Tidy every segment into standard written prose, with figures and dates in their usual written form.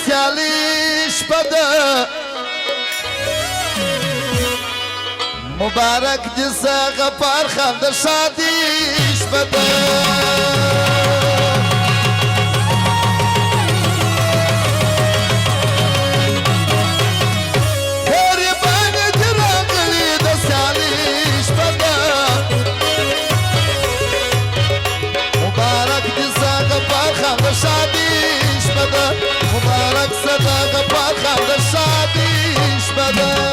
سیالی شپه ده مبارک دې سه غفار خان د شادي شپه ده شادیش بده مبارک صدا غفار خان شادیش بده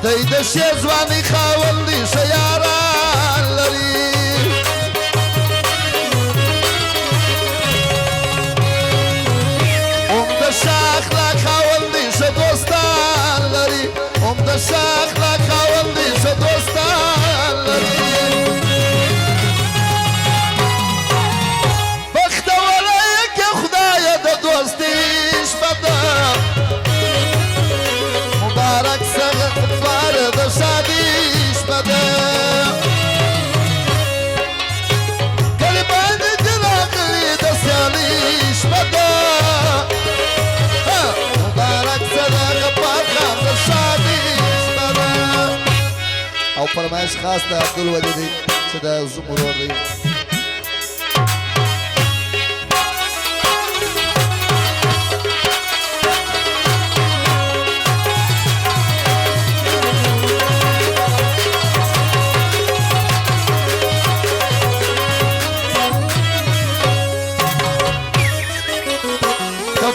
دی د شیزوانی خاوندی شیاران لري د شاخلا خاوندی ش دوستان لري د شاخلا خاوندی ش دوستان لري بختوره که خدای د دوستی شپه ده مبارک سره د شادي شپه ده کلي باندې چې راغلي د سیالي شپه ده مبارک سره غفار خان د شادي شپه ده او فرمایش خاص د عبدالودي دی چې د زموږ ورور دی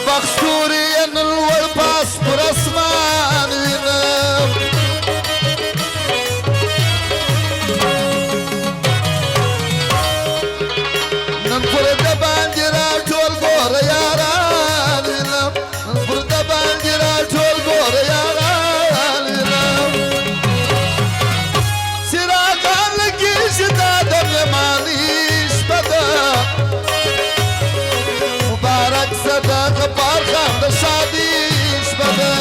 بخشوري ان الورباس پر اسمان وینم نن پر د باندې را ټول ګور یاران وینم نن پر د باندې را ټول ګور یاران وینم سراغان لګي شتا د میمانی شپه ده مبارک صدا غفار خان د شادي شپه ده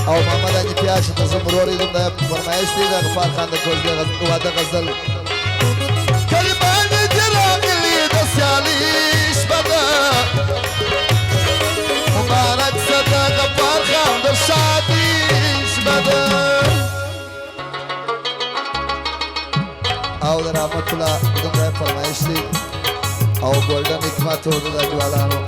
او محمد علي پیاش ته زموږ ورور دی د فرمایش دی د غفار خان د کوزدې واده غزل کلي باندې چې راغلي د سیالي شپه ده مبارک صدا غفار خان د شادي شپه ده او د رحمت الله دغه فرمایش دی او ګولډن حکمت ورته د ډوالانو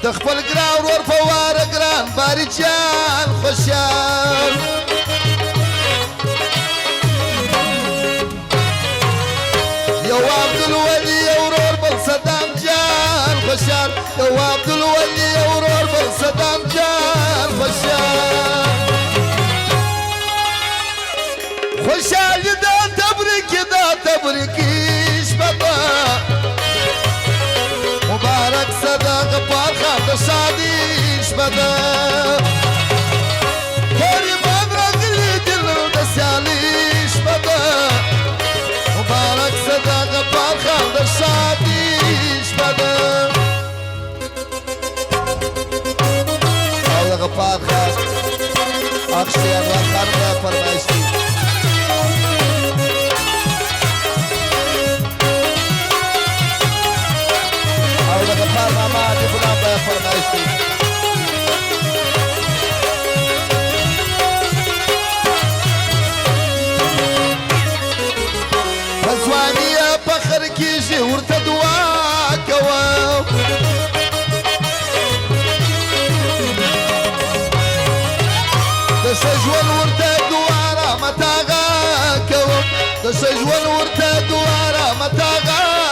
د خپل ګران ورور په واره ګران باریچان خوشحال یو عبدالولي یو ورور بل صدام جان خوشحال یو عبدالولي یو ورور بل صدام جان خوشحال خوشحال دا تبریکی شپه ده مبارک صدا غفار خان د شادي شپه ده غریبان راغلي دل د سیالي شپه ده مبارک صدا غفار خان د شادي شپه ده او د غفار خان اخشي انوار خان ته فرمایش دی او د غفار ماما د غلام به فرمایش دی ځواني فخر کیږي ورته دعا کوم د سجول ورته دعا را متاغا کوم د سجول ورته دعا را متاغا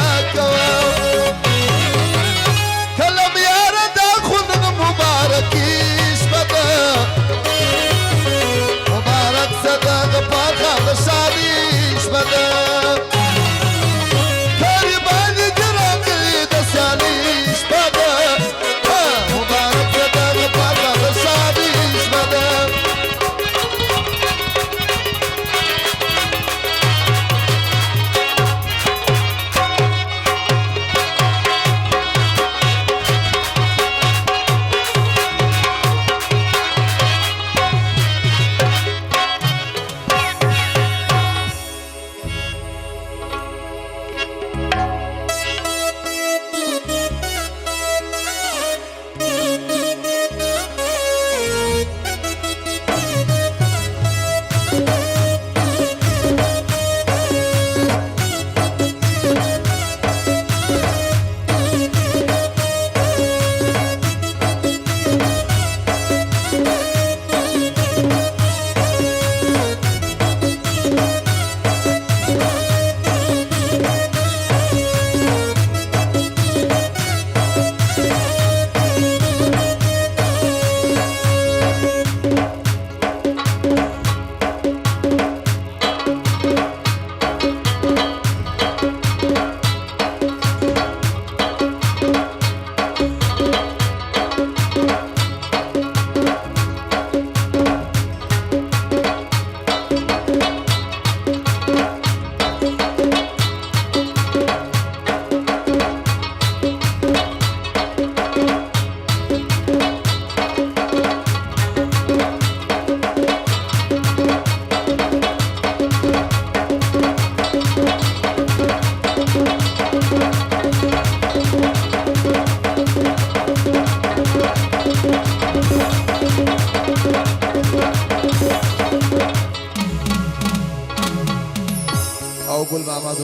ګل محمد